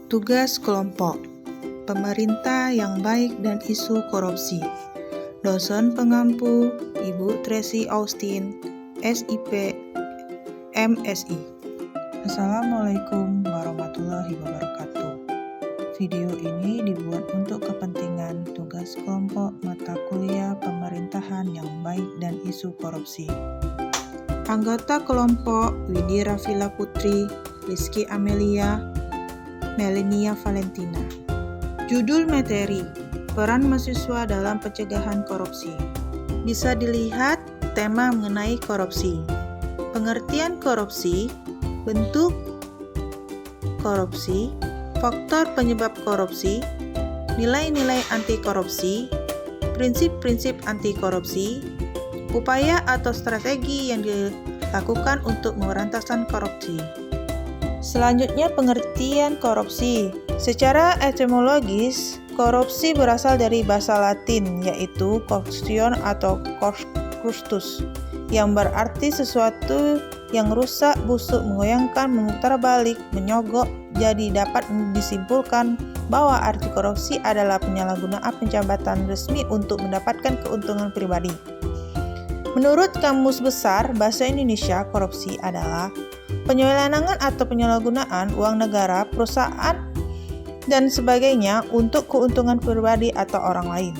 Tugas kelompok, pemerintah yang baik dan isu korupsi. Dosen pengampu, Ibu Tracy Austin, SIP, MSI. Assalamualaikum warahmatullahi wabarakatuh. Video ini dibuat untuk kepentingan tugas kelompok mata kuliah pemerintahan yang baik dan isu korupsi. Anggota kelompok Widi Rafila Putri, Rizky Amelia, Melania Valentina. Judul materi, peran mahasiswa dalam pencegahan korupsi. Bisa dilihat tema mengenai korupsi. Pengertian korupsi, bentuk korupsi, faktor penyebab korupsi, nilai-nilai anti korupsi, prinsip-prinsip anti korupsi, upaya atau strategi yang dilakukan untuk pemberantasan korupsi. Selanjutnya, pengertian korupsi. Secara etimologis, korupsi berasal dari bahasa Latin, yaitu corruption atau corruptus, yang berarti sesuatu yang rusak, busuk, menggoyangkan, memutar balik, menyogok. Jadi dapat disimpulkan bahwa arti korupsi adalah penyalahgunaan penjabatan resmi untuk mendapatkan keuntungan pribadi. Menurut Kamus Besar Bahasa Indonesia, korupsi adalah penyelewengan atau penyalahgunaan uang negara, perusahaan, dan sebagainya untuk keuntungan pribadi atau orang lain.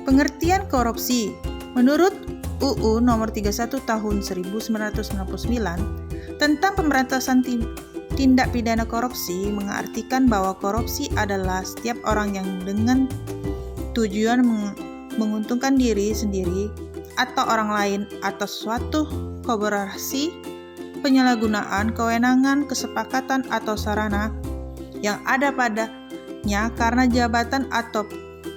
Pengertian korupsi menurut UU Nomor 31 Tahun 1999 tentang pemberantasan tindak pidana korupsi mengartikan bahwa korupsi adalah setiap orang yang dengan tujuan menguntungkan diri sendiri atau orang lain atas suatu kolaborasi, penyalahgunaan kewenangan, kesepakatan atau sarana yang ada padanya karena jabatan atau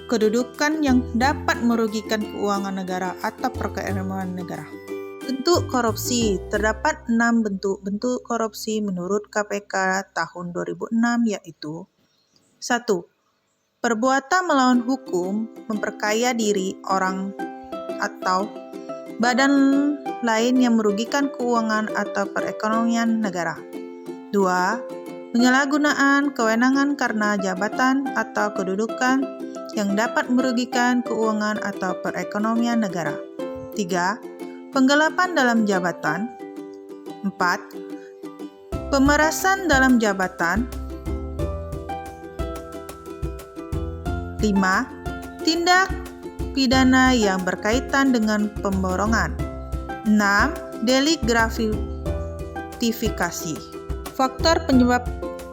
kedudukan yang dapat merugikan keuangan negara atau perekonomian negara. Bentuk korupsi. Terdapat 6 bentuk korupsi menurut KPK tahun 2006, yaitu 1. Perbuatan melawan hukum, memperkaya diri orang atau badan lain yang merugikan keuangan atau perekonomian negara. 2. Penyalahgunaan kewenangan karena jabatan atau kedudukan yang dapat merugikan keuangan atau perekonomian negara. 3. Penggelapan dalam jabatan. 4. Pemerasan dalam jabatan. 5. Tindak pidana yang berkaitan dengan pemborongan. 6. Delik gratifikasi. Faktor penyebab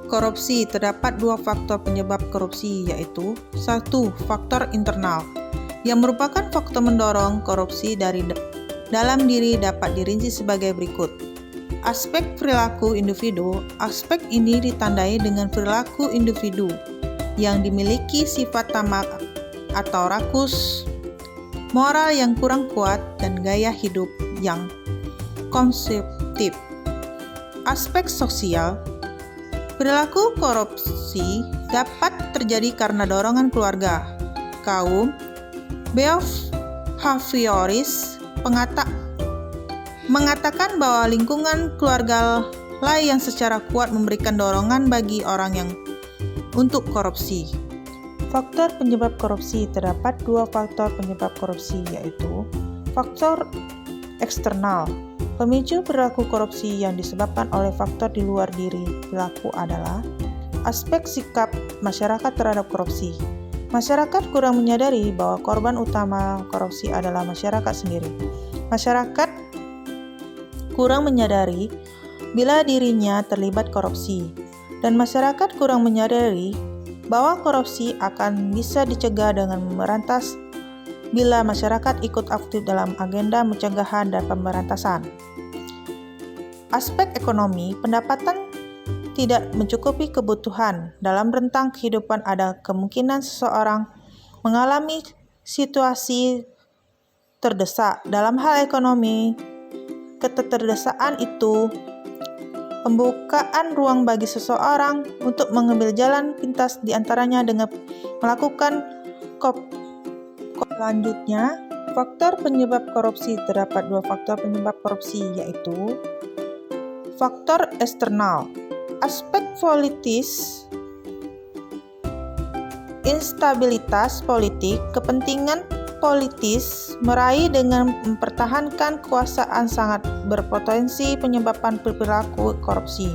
korupsi. Terdapat 2 faktor penyebab korupsi, yaitu 1. Faktor internal, yang merupakan faktor mendorong korupsi dari dalam diri dapat dirinci sebagai berikut. Aspek perilaku individu. Aspek ini ditandai dengan perilaku individu yang dimiliki sifat tamak atau rakus, moral yang kurang kuat, dan gaya hidup yang konsumtif. Aspek sosial. Perilaku korupsi dapat terjadi karena dorongan keluarga, kaum, behavioris, mengatakan bahwa lingkungan keluarga lah yang secara kuat memberikan dorongan bagi orang yang untuk korupsi. Faktor penyebab korupsi. Terdapat 2 faktor penyebab korupsi, yaitu faktor eksternal. Pemicu perilaku korupsi yang disebabkan oleh faktor di luar diri pelaku adalah aspek sikap masyarakat terhadap korupsi. Masyarakat kurang menyadari bahwa korban utama korupsi adalah masyarakat sendiri. Masyarakat kurang menyadari bila dirinya terlibat korupsi, dan masyarakat kurang menyadari bahwa korupsi akan bisa dicegah dengan memberantas bila masyarakat ikut aktif dalam agenda pencegahan dan pemberantasan. Aspek ekonomi. Pendapatan tidak mencukupi kebutuhan. Dalam rentang kehidupan ada kemungkinan seseorang mengalami situasi terdesak. Dalam hal ekonomi, keterdesakan itu pembukaan ruang bagi seseorang untuk mengambil jalan pintas, diantaranya dengan melakukan Selanjutnya, faktor penyebab korupsi. Terdapat 2 faktor penyebab korupsi, yaitu faktor eksternal. Aspek politis. instabilitas politik, kepentingan politis meraih dengan mempertahankan kekuasaan sangat berpotensi menyebabkan perilaku korupsi.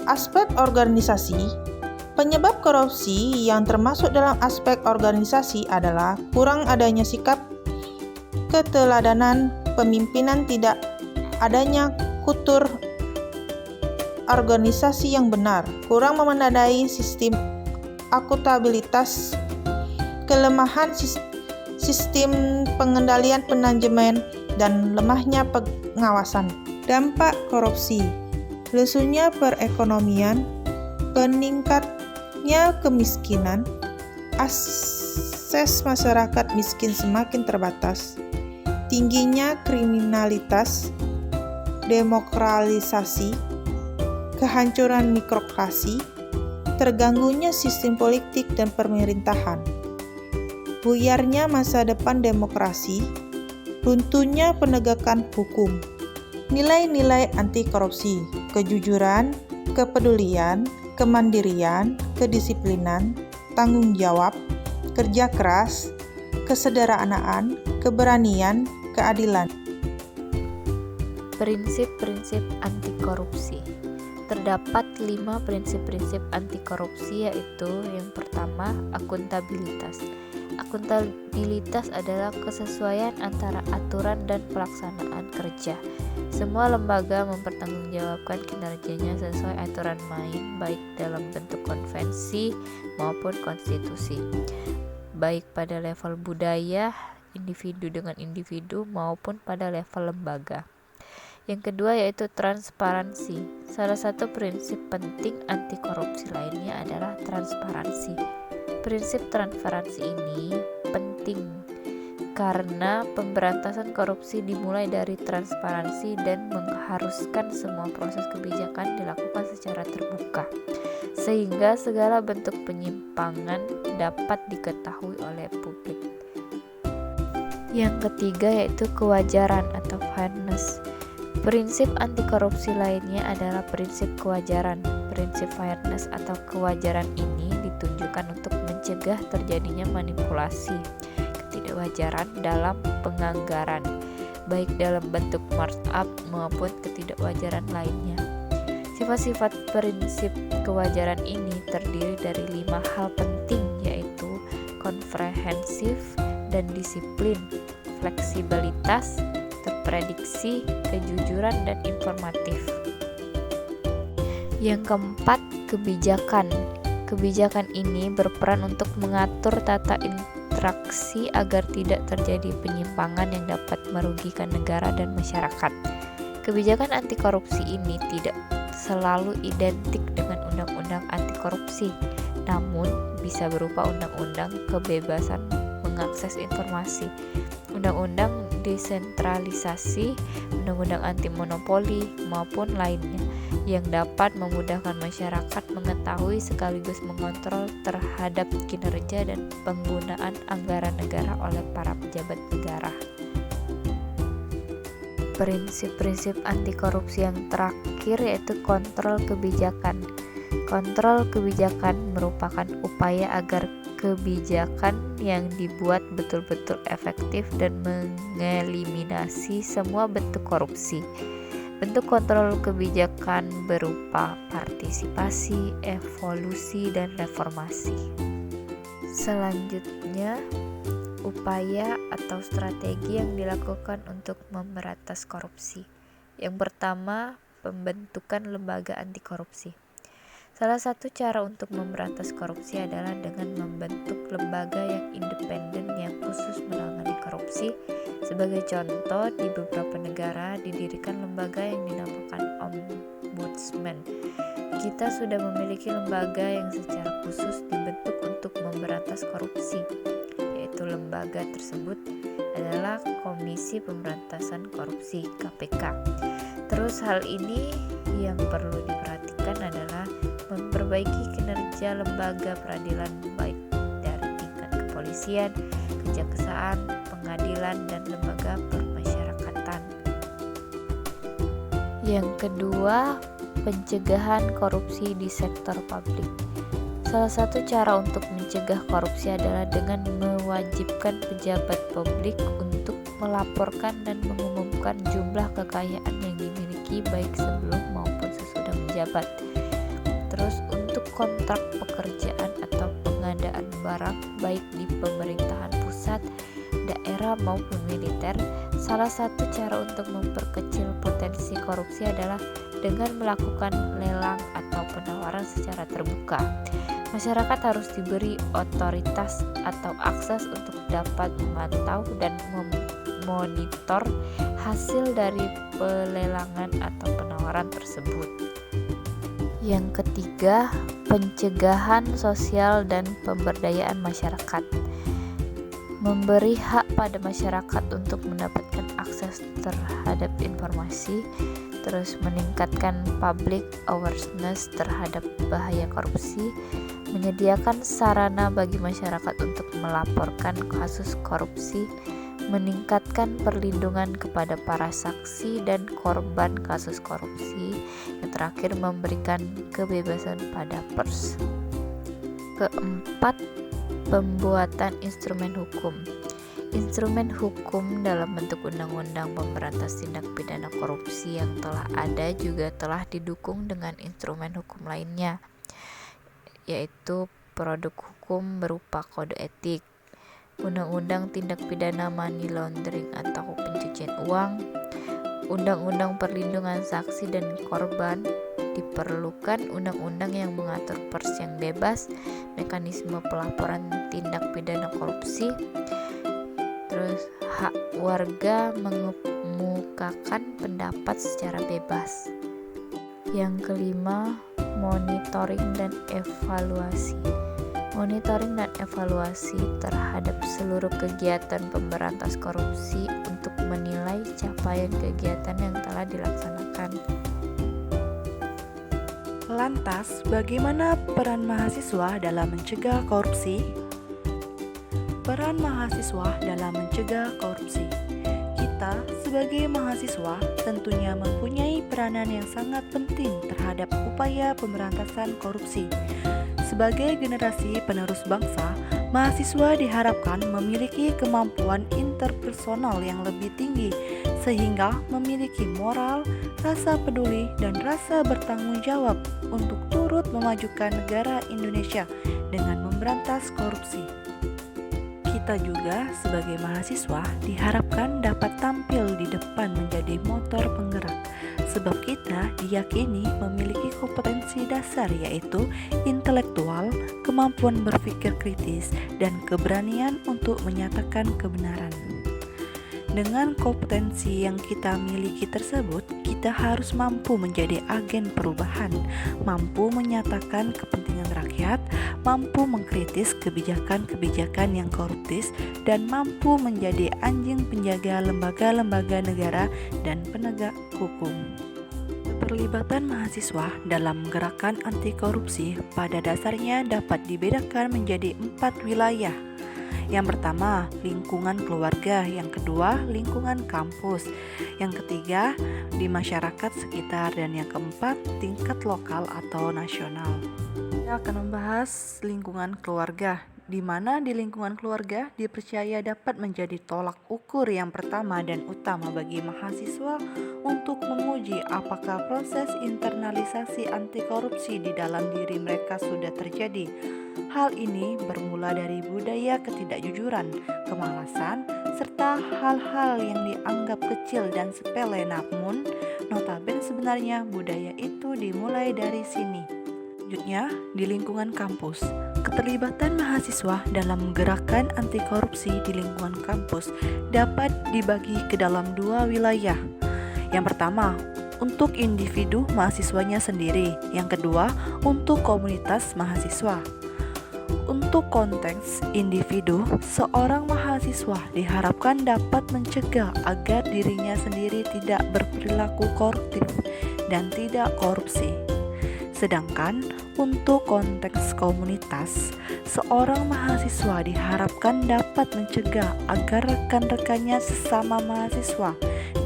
Aspek organisasi. Penyebab korupsi yang termasuk dalam aspek organisasi adalah kurang adanya sikap keteladanan pemimpinan, tidak adanya kultur organisasi yang benar, kurang memadai sistem akuntabilitas, kelemahan sistem pengendalian manajemen, dan lemahnya pengawasan. Dampak korupsi. Lesunya perekonomian, peningkatnya kemiskinan, akses masyarakat miskin semakin terbatas, tingginya kriminalitas, demokratisasi, kehancuran mikrokrasi, terganggunya sistem politik dan pemerintahan, buyarnya masa depan demokrasi, runtuhnya penegakan hukum. Nilai-nilai anti korupsi: kejujuran, kepedulian, kemandirian, kedisiplinan, tanggung jawab, kerja keras, kesederhanaan, keberanian, keadilan. Prinsip-prinsip anti korupsi. Terdapat 5 prinsip-prinsip anti korupsi, yaitu yang pertama, akuntabilitas. Akuntabilitas adalah kesesuaian antara aturan dan pelaksanaan kerja. Semua lembaga mempertanggungjawabkan kinerjanya sesuai aturan main, baik dalam bentuk konvensi maupun konstitusi, baik pada level budaya, individu dengan individu, maupun pada level lembaga. Yang kedua yaitu transparansi. Salah satu prinsip penting anti korupsi lainnya adalah transparansi. Prinsip transparansi ini penting karena pemberantasan korupsi dimulai dari transparansi dan mengharuskan semua proses kebijakan dilakukan secara terbuka, sehingga segala bentuk penyimpangan dapat diketahui oleh publik. Yang ketiga yaitu kewajaran atau fairness. Prinsip anti korupsi lainnya adalah prinsip kewajaran. Prinsip fairness atau kewajaran ini ditunjukkan untuk mencegah terjadinya manipulasi, ketidakwajaran dalam penganggaran, baik dalam bentuk markup maupun ketidakwajaran lainnya. Sifat-sifat prinsip kewajaran ini terdiri dari 5 hal penting, yaitu komprehensif dan disiplin, fleksibilitas, terprediksi, kejujuran, dan informatif. Yang keempat, kebijakan. Kebijakan ini berperan untuk mengatur tata interaksi agar tidak terjadi penyimpangan yang dapat merugikan negara dan masyarakat. Kebijakan anti korupsi ini tidak selalu identik dengan undang-undang anti korupsi, namun bisa berupa undang-undang kebebasan mengakses informasi, undang-undang desentralisasi, undang-undang anti monopoli, maupun lainnya yang dapat memudahkan masyarakat mengetahui sekaligus mengontrol terhadap kinerja dan penggunaan anggaran negara oleh para pejabat negara. Prinsip-prinsip anti korupsi yang terakhir yaitu kontrol kebijakan. Kontrol kebijakan merupakan upaya agar kebijakan yang dibuat betul-betul efektif dan mengeliminasi semua bentuk korupsi. Bentuk kontrol kebijakan berupa partisipasi, evolusi, dan reformasi. Selanjutnya, upaya atau strategi yang dilakukan untuk memberantas korupsi. Yang pertama, pembentukan lembaga anti korupsi. Salah satu cara untuk memberantas korupsi adalah dengan membentuk lembaga yang independen yang khusus menangani korupsi. Sebagai contoh, di beberapa negara didirikan lembaga yang dinamakan ombudsman. Kita sudah memiliki lembaga yang secara khusus dibentuk untuk memberantas korupsi, yaitu lembaga tersebut adalah Komisi Pemberantasan Korupsi (KPK). Terus hal ini yang perlu diperhatikan adalah memperbaiki kinerja lembaga peradilan baik dari tingkat kepolisian, kejaksaan, pengadilan, dan lembaga permasyarakatan. Yang kedua, pencegahan korupsi di sektor publik. Salah satu cara untuk mencegah korupsi adalah dengan mewajibkan pejabat publik untuk melaporkan dan mengumumkan jumlah kekayaan yang dimiliki baik sebelum maupun sesudah menjabat. Terus untuk kontrak pekerjaan atau pengadaan barang baik di pemerintahan pusat, daerah maupun militer, salah satu cara untuk memperkecil potensi korupsi adalah dengan melakukan lelang atau penawaran secara terbuka. Masyarakat harus diberi otoritas atau akses untuk dapat memantau dan memonitor hasil dari pelelangan atau penawaran tersebut. Yang ketiga, pencegahan sosial dan pemberdayaan masyarakat. Memberi hak pada masyarakat untuk mendapatkan akses terhadap informasi, terus meningkatkan public awareness terhadap bahaya korupsi, menyediakan sarana bagi masyarakat untuk melaporkan kasus korupsi, meningkatkan perlindungan kepada para saksi dan korban kasus korupsi, yang terakhir memberikan kebebasan pada pers. Keempat, pembuatan instrumen hukum. Instrumen hukum dalam bentuk undang-undang pemberantas tindak pidana korupsi yang telah ada juga telah didukung dengan instrumen hukum lainnya, yaitu produk hukum berupa kode etik, undang-undang tindak pidana money laundering atau pencucian uang, undang-undang perlindungan saksi dan korban, diperlukan undang-undang yang mengatur pers yang bebas, mekanisme pelaporan tindak pidana korupsi, terus hak warga mengemukakan pendapat secara bebas. Yang kelima, monitoring dan evaluasi. Monitoring dan evaluasi terhadap seluruh kegiatan pemberantas korupsi untuk menilai capaian kegiatan yang telah dilaksanakan. Lantas, bagaimana peran mahasiswa dalam mencegah korupsi? Peran mahasiswa dalam mencegah korupsi. Kita sebagai mahasiswa tentunya mempunyai peranan yang sangat penting terhadap upaya pemberantasan korupsi. Sebagai generasi penerus bangsa, mahasiswa diharapkan memiliki kemampuan interpersonal yang lebih tinggi, sehingga memiliki moral, rasa peduli, dan rasa bertanggung jawab untuk turut memajukan negara Indonesia dengan memberantas korupsi. Kita juga sebagai mahasiswa diharapkan dapat tampil di depan menjadi motor penggerak, sebab kita diyakini memiliki kompetensi dasar yaitu intelektual, kemampuan berpikir kritis, dan keberanian untuk menyatakan kebenaran. Dengan kompetensi yang kita miliki tersebut, kita harus mampu menjadi agen perubahan, mampu menyatakan kepentingan rakyat, mampu mengkritis kebijakan-kebijakan yang koruptif, dan mampu menjadi anjing penjaga lembaga-lembaga negara dan penegak hukum. Keterlibatan mahasiswa dalam gerakan anti korupsi pada dasarnya dapat dibedakan menjadi 4 wilayah. Yang pertama, lingkungan keluarga. Yang kedua, lingkungan kampus. Yang ketiga, di masyarakat sekitar. Dan yang keempat, tingkat lokal atau nasional. Kita akan membahas lingkungan keluarga, di mana di lingkungan keluarga dipercaya dapat menjadi tolak ukur yang pertama dan utama bagi mahasiswa untuk menguji apakah proses internalisasi anti korupsi di dalam diri mereka sudah terjadi. Hal ini bermula dari budaya ketidakjujuran, kemalasan, serta hal-hal yang dianggap kecil dan sepele, namun notabene sebenarnya budaya itu dimulai dari sini. Selanjutnya, di lingkungan kampus. Keterlibatan mahasiswa dalam gerakan anti korupsi di lingkungan kampus dapat dibagi ke dalam 2 wilayah. Yang pertama, untuk individu mahasiswanya sendiri. Yang kedua, untuk komunitas mahasiswa. Untuk konteks individu, seorang mahasiswa diharapkan dapat mencegah agar dirinya sendiri tidak berperilaku koruptif dan tidak korupsi. Sedangkan untuk konteks komunitas, seorang mahasiswa diharapkan dapat mencegah agar rekan-rekannya sesama mahasiswa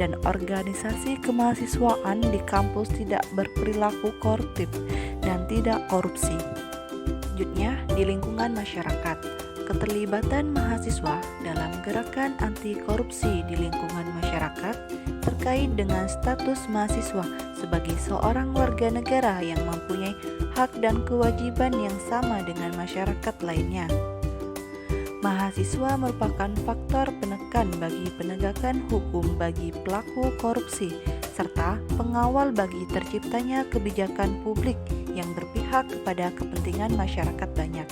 dan organisasi kemahasiswaan di kampus tidak berperilaku koruptif dan tidak korupsi. Selanjutnya, di lingkungan masyarakat, keterlibatan mahasiswa dalam gerakan anti korupsi di lingkungan masyarakat terkait dengan status mahasiswa sebagai seorang warga negara yang mempunyai hak dan kewajiban yang sama dengan masyarakat lainnya. Mahasiswa merupakan faktor penekan bagi penegakan hukum bagi pelaku korupsi, serta pengawal bagi terciptanya kebijakan publik yang berpihak kepada kepentingan masyarakat banyak.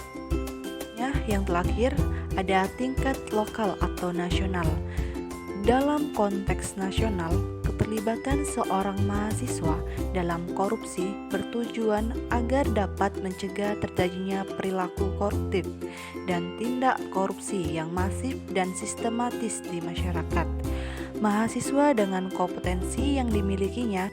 Yang terakhir, ada tingkat lokal atau nasional. Dalam konteks nasional, keterlibatan seorang mahasiswa dalam korupsi bertujuan agar dapat mencegah terjadinya perilaku koruptif dan tindak korupsi yang masif dan sistematis di masyarakat. Mahasiswa dengan kompetensi yang dimilikinya